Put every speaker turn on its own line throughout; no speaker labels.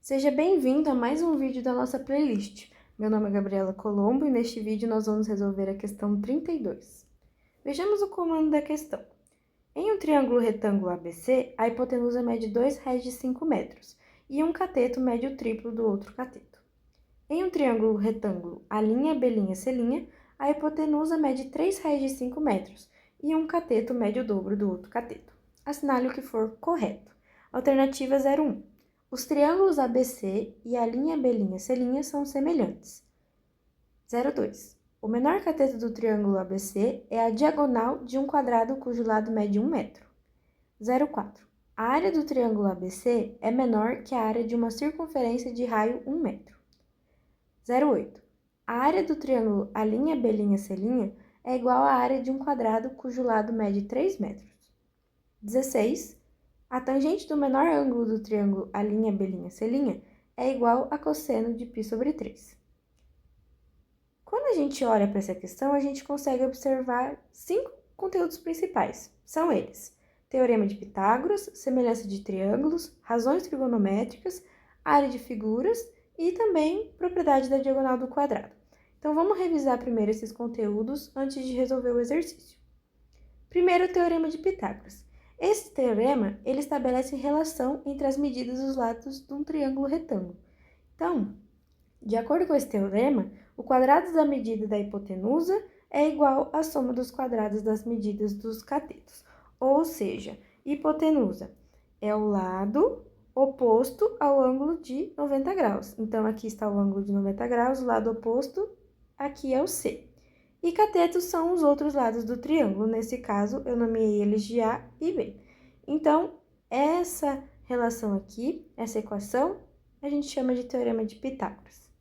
Seja bem-vindo a mais um vídeo da nossa playlist. Meu nome é Gabriela Colombo e neste vídeo nós vamos resolver a questão 32. Vejamos o comando da questão. Em um triângulo retângulo ABC, a hipotenusa mede 2 rés de 5 metros e um cateto mede o triplo do outro cateto. Em um triângulo retângulo A', B', C', a hipotenusa mede 3 rés de 5 metros e um cateto mede o dobro do outro cateto. Assinale o que for correto. Alternativa 01. Os triângulos ABC e a linha B', C' são semelhantes. 02. O menor cateto do triângulo ABC é a diagonal de um quadrado cujo lado mede 1 metro. 04. A área do triângulo ABC é menor que a área de uma circunferência de raio 1 metro. 08. A área do triângulo A', B', C' é igual à área de um quadrado cujo lado mede 3 metros. 16. A tangente do menor ângulo do triângulo A', B', C' é igual a cosseno de π sobre 3. Quando a gente olha para essa questão, a gente consegue observar 5 conteúdos principais. São eles: Teorema de Pitágoras, semelhança de triângulos, razões trigonométricas, área de figuras e também propriedade da diagonal do quadrado. Então, vamos revisar primeiro esses conteúdos antes de resolver o exercício. Primeiro, o Teorema de Pitágoras. Esse teorema, ele estabelece relação entre as medidas dos lados de um triângulo retângulo. Então, de acordo com esse teorema, o quadrado da medida da hipotenusa é igual à soma dos quadrados das medidas dos catetos. Ou seja, hipotenusa é o lado oposto ao ângulo de 90 graus. Então, aqui está o ângulo de 90 graus, o lado oposto, aqui é o C. E catetos são os outros lados do triângulo. Nesse caso, eu nomeei eles de A e B. Então, essa relação aqui, essa equação, a gente chama de Teorema de Pitágoras.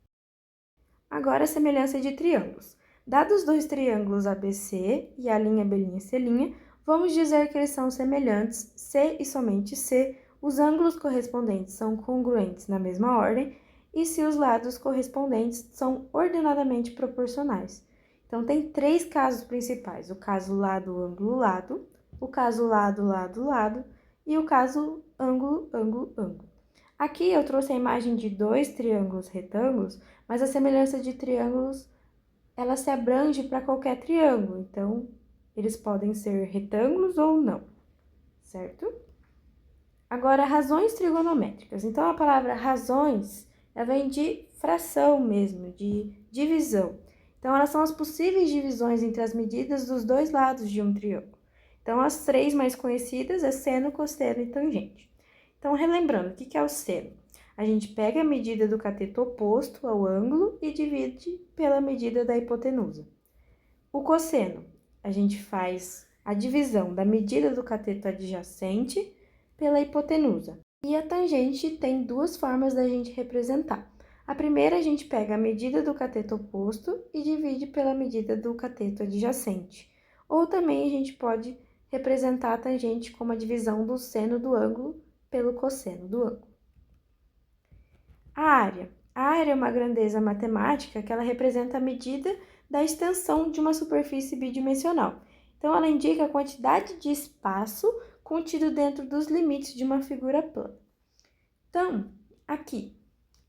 Agora, a semelhança de triângulos. Dados dois triângulos ABC e a linha B', C', vamos dizer que eles são semelhantes, C e somente C, os ângulos correspondentes são congruentes na mesma ordem e se os lados correspondentes são ordenadamente proporcionais. Então, tem 3 casos principais: o caso lado, ângulo, lado, o caso lado, lado, lado e o caso ângulo, ângulo, ângulo. Aqui eu trouxe a imagem de 2 triângulos retângulos, mas a semelhança de triângulos, ela se abrange para qualquer triângulo, então eles podem ser retângulos ou não, certo? Agora, razões trigonométricas. Então, a palavra razões, ela vem de fração mesmo, de divisão. Então, elas são as possíveis divisões entre as medidas dos dois lados de um triângulo. Então, as 3 mais conhecidas é seno, cosseno e tangente. Então, relembrando, o que é o seno? A gente pega a medida do cateto oposto ao ângulo e divide pela medida da hipotenusa. O cosseno, a gente faz a divisão da medida do cateto adjacente pela hipotenusa. E a tangente tem 2 formas da gente representar. A primeira, a gente pega a medida do cateto oposto e divide pela medida do cateto adjacente. Ou também a gente pode representar a tangente como a divisão do seno do ângulo pelo cosseno do ângulo. A área. A área é uma grandeza matemática que ela representa a medida da extensão de uma superfície bidimensional. Então, ela indica a quantidade de espaço contido dentro dos limites de uma figura plana. Então, aqui,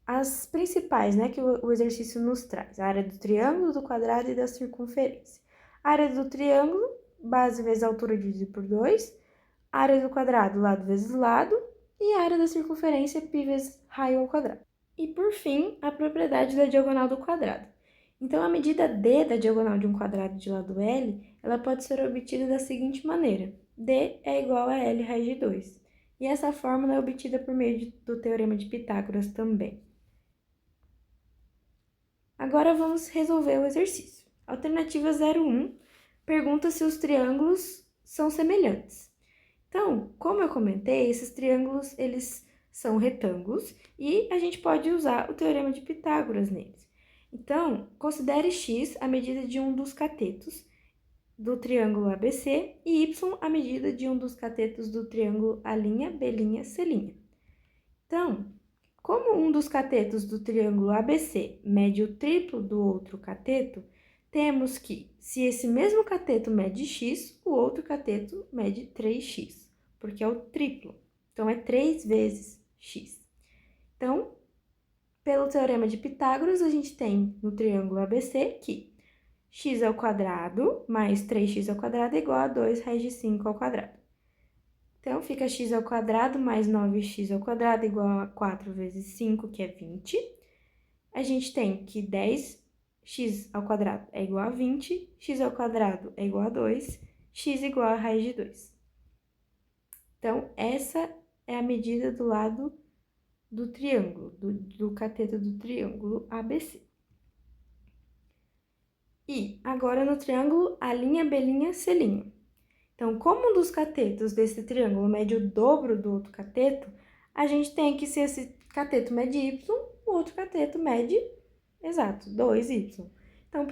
as principais, que o exercício nos traz: a área do triângulo, do quadrado e da circunferência. A área do triângulo, base vezes altura dividido por 2. A área do quadrado, lado vezes lado. E a área da circunferência, π vezes raio ao quadrado. E, por fim, a propriedade da diagonal do quadrado. Então, a medida D da diagonal de um quadrado de lado L, ela pode ser obtida da seguinte maneira: D é igual a L raiz de 2. E essa fórmula é obtida por meio do Teorema de Pitágoras também. Agora, vamos resolver o exercício. Alternativa 01 pergunta se os triângulos são semelhantes. Então, como eu comentei, esses triângulos, eles são retângulos e a gente pode usar o Teorema de Pitágoras neles. Então, considere x a medida de um dos catetos do triângulo ABC e y a medida de um dos catetos do triângulo A', B', C'. Então, como um dos catetos do triângulo ABC mede o triplo do outro cateto, temos que, se esse mesmo cateto mede x, o outro cateto mede 3x, porque é o triplo. Então, é 3 vezes x. Então, Pelo teorema de Pitágoras, a gente tem no triângulo ABC que x² mais 3x² é igual a 2 raiz de 5². Então, fica x² mais 9x² igual a 4 vezes 5, que é 20. A gente tem que 10x² é igual a 20, x² é igual a 2, x igual a raiz de 2. Então, essa é a medida do lado do triângulo, do cateto do triângulo ABC. E agora no triângulo A', B', C'. Então, como um dos catetos desse triângulo mede o dobro do outro cateto, a gente tem que, se esse cateto mede y, o outro cateto mede, exato, 2y. Então,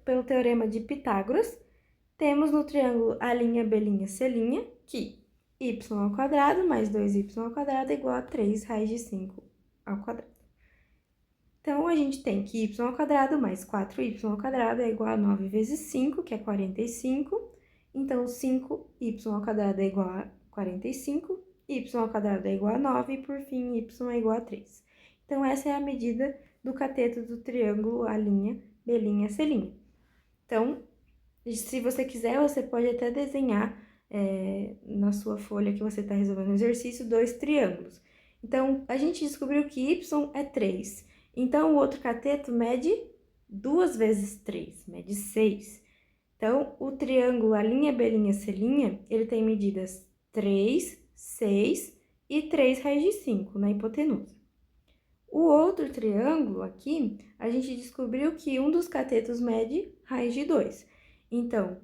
pelo teorema de Pitágoras, temos no triângulo A', B', C' que y² mais 2y² é igual a 3 raiz de 5². Então, a gente tem que y² mais 4y² é igual a 9 vezes 5, que é 45. Então, 5y² é igual a 45, y² é igual a 9 e, por fim, y é igual a 3. Então, essa é a medida do cateto do triângulo A', B', C'. Então, se você quiser, você pode até desenhar na sua folha que você está resolvendo o exercício 2 triângulos. Então, a gente descobriu que y é 3. Então, o outro cateto mede 2 vezes 3, mede 6. Então, o triângulo A', B', C', ele tem medidas 3, 6 e 3 raiz de 5 na hipotenusa. O outro triângulo aqui, a gente descobriu que um dos catetos mede raiz de 2. Então,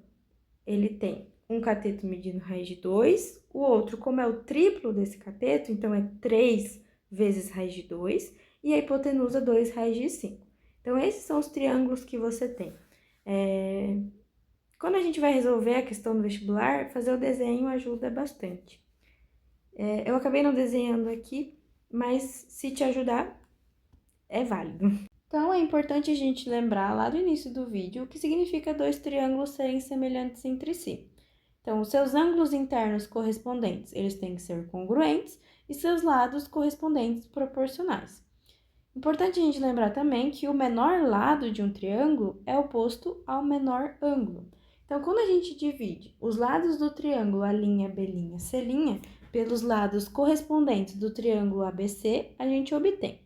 ele tem um cateto medindo raiz de 2, o outro, como é o triplo desse cateto, então é 3 vezes raiz de 2, e a hipotenusa 2 raiz de 5. Então, esses são os triângulos que você tem. Quando a gente vai resolver a questão do vestibular, fazer o desenho ajuda bastante. Eu acabei não desenhando aqui, mas se te ajudar, é válido. Então, é importante a gente lembrar lá do início do vídeo o que significa dois triângulos serem semelhantes entre si. Então, os seus ângulos internos correspondentes, eles têm que ser congruentes e seus lados correspondentes proporcionais. Importante a gente lembrar também que o menor lado de um triângulo é oposto ao menor ângulo. Então, quando a gente divide os lados do triângulo A', B', C' pelos lados correspondentes do triângulo ABC, a gente obtém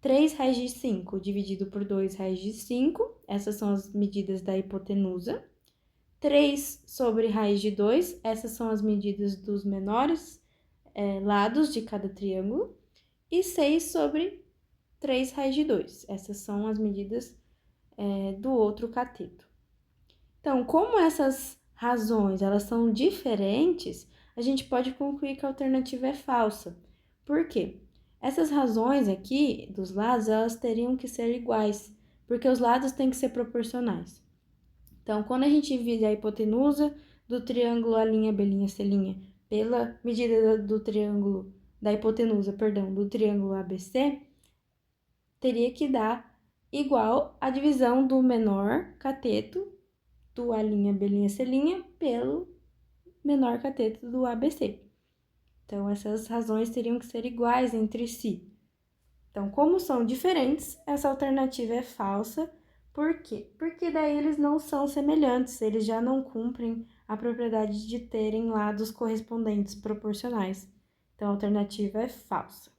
3 raiz de 5 dividido por 2 raiz de 5, essas são as medidas da hipotenusa. 3 sobre raiz de 2, essas são as medidas dos menores lados de cada triângulo. E 6 sobre 3 raiz de 2, essas são as medidas do outro cateto. Então, como essas razões elas são diferentes, a gente pode concluir que a alternativa é falsa. Por quê? Essas razões aqui dos lados, elas teriam que ser iguais, porque os lados têm que ser proporcionais. Então, quando a gente divide a hipotenusa do triângulo A', B', C' pela medida do triângulo, da hipotenusa, perdão, do triângulo ABC, teria que dar igual a divisão do menor cateto do A', B', C' pelo menor cateto do ABC. Então, essas razões teriam que ser iguais entre si. Então, como são diferentes, essa alternativa é falsa. Por quê? Porque daí eles não são semelhantes, eles já não cumprem a propriedade de terem lados correspondentes proporcionais. Então, a alternativa é falsa.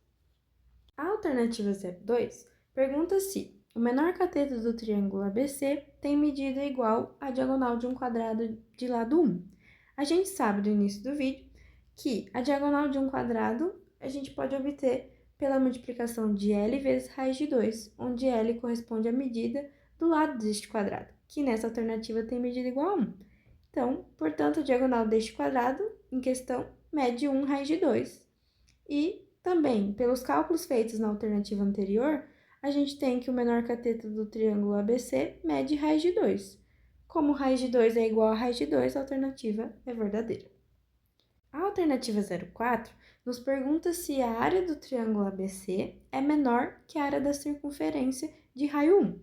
A alternativa 02 pergunta se o menor cateto do triângulo ABC tem medida igual à diagonal de um quadrado de lado 1. A gente sabe do início do vídeo que a diagonal de um quadrado a gente pode obter pela multiplicação de L vezes raiz de 2, onde L corresponde à medida do lado deste quadrado, que nessa alternativa tem medida igual a 1. Então, portanto, a diagonal deste quadrado em questão mede 1 raiz de 2. E também, pelos cálculos feitos na alternativa anterior, a gente tem que o menor cateto do triângulo ABC mede raiz de 2. Como raiz de 2 é igual a raiz de 2, a alternativa é verdadeira. A alternativa 04 nos pergunta se a área do triângulo ABC é menor que a área da circunferência de raio 1.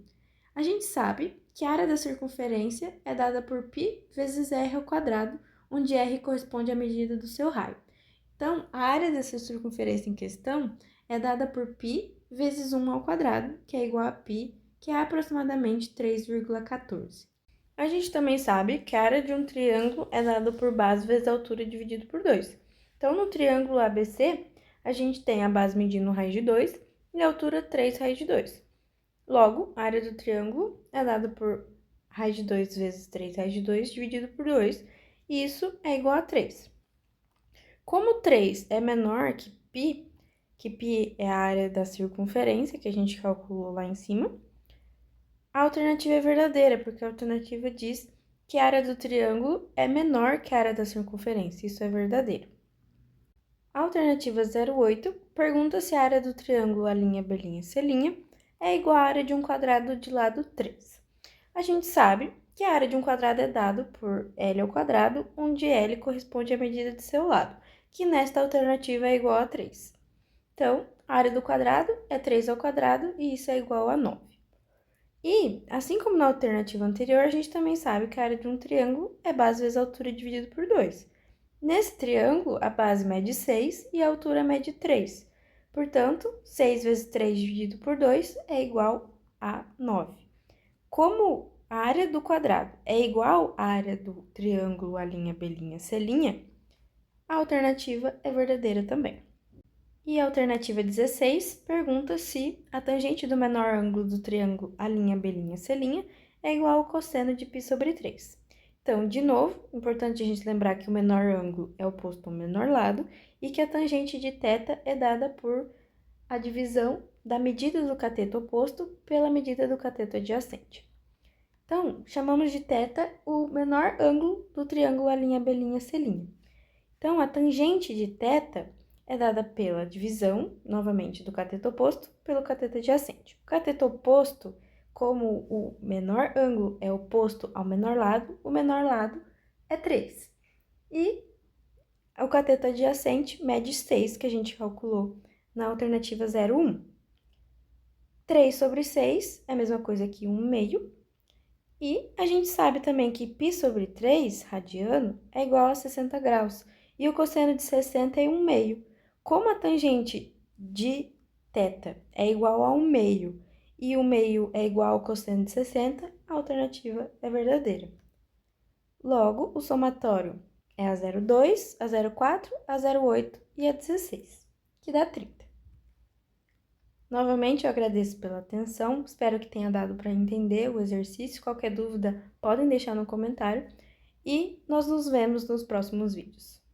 A gente sabe que a área da circunferência é dada por π vezes r ao quadrado, onde r corresponde à medida do seu raio. Então, a área dessa circunferência em questão é dada por π vezes 1 ao quadrado, que é igual a π, que é aproximadamente 3,14. A gente também sabe que a área de um triângulo é dada por base vezes a altura dividido por 2. Então, no triângulo ABC, a gente tem a base medindo raiz de 2 e a altura 3 raiz de 2. Logo, a área do triângulo é dada por raiz de 2 vezes 3 raiz de 2 dividido por 2, e isso é igual a 3. Como 3 é menor que π é a área da circunferência, que a gente calculou lá em cima, a alternativa é verdadeira, porque a alternativa diz que a área do triângulo é menor que a área da circunferência, isso é verdadeiro. A alternativa 08 pergunta se a área do triângulo A', B', C' é igual à área de um quadrado de lado 3. A gente sabe que a área de um quadrado é dado por L ao quadrado, onde L corresponde à medida de seu lado, que nesta alternativa é igual a 3. Então, a área do quadrado é 3 ao quadrado e isso é igual a 9. E, assim como na alternativa anterior, a gente também sabe que a área de um triângulo é base vezes a altura dividido por 2. Nesse triângulo, a base mede 6 e a altura mede 3. Portanto, 6 vezes 3 dividido por 2 é igual a 9. Como a área do quadrado é igual à área do triângulo A', B', C', a alternativa é verdadeira também. E a alternativa 16 pergunta se a tangente do menor ângulo do triângulo A', B', C' é igual ao cosseno de π sobre 3. Então, de novo, importante a gente lembrar que o menor ângulo é oposto ao menor lado e que a tangente de θ é dada por a divisão da medida do cateto oposto pela medida do cateto adjacente. Então, chamamos de θ o menor ângulo do triângulo A', B', C'. Então, a tangente de θ é dada pela divisão, novamente, do cateto oposto pelo cateto adjacente. O cateto oposto, como o menor ângulo é oposto ao menor lado, o menor lado é 3. E o cateto adjacente mede 6, que a gente calculou na alternativa 01. 3 sobre 6 é a mesma coisa que 1 meio. E a gente sabe também que π sobre 3, radiano, é igual a 60 graus. E o cosseno de 60 é 1 meio. Como a tangente de θ é igual a 1 meio e 1 meio é igual ao cosseno de 60, a alternativa é verdadeira. Logo, o somatório é a 0,2, a 0,4, a 0,8 e a 16, que dá 30. Novamente, eu agradeço pela atenção, espero que tenha dado para entender o exercício. Qualquer dúvida, podem deixar no comentário e nós nos vemos nos próximos vídeos.